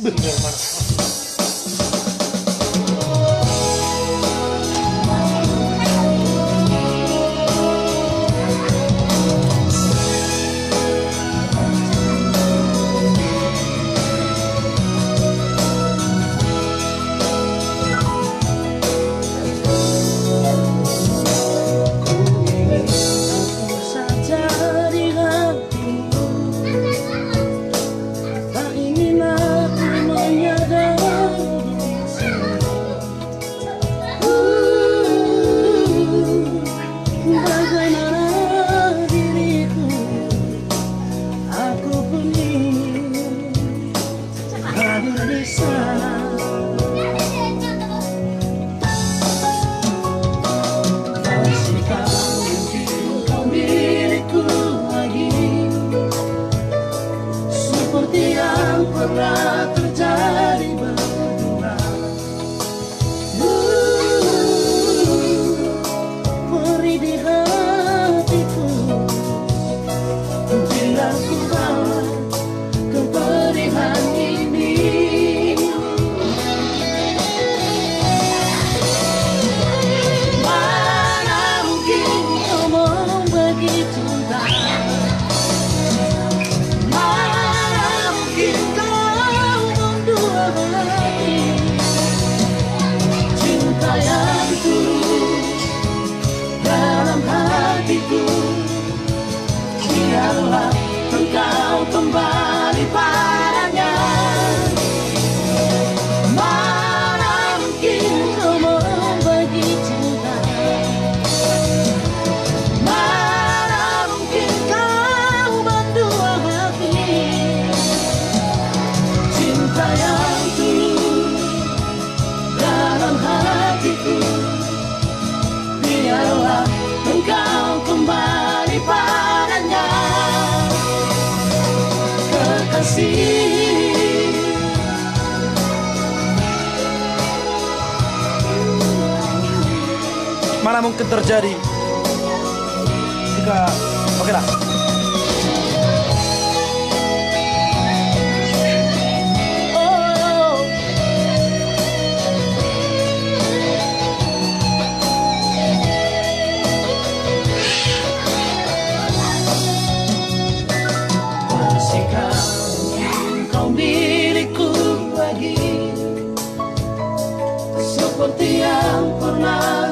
Bener mana? Pernah terjadi berdua. Beri di hatiku bila ku bawa kepedihan ini. Mana mungkin kau membagi cinta, cinta yang tulus dalam hatiku. Biarlah engkau kembali padanya. Mana mungkin kau membagi cinta, mana mungkin kau berdua hati. Cinta yang biarlah engkau kembali padanya, kekasih. Mana mungkin terjadi jika oke lah. Kau milikku lagi seperti yang pernah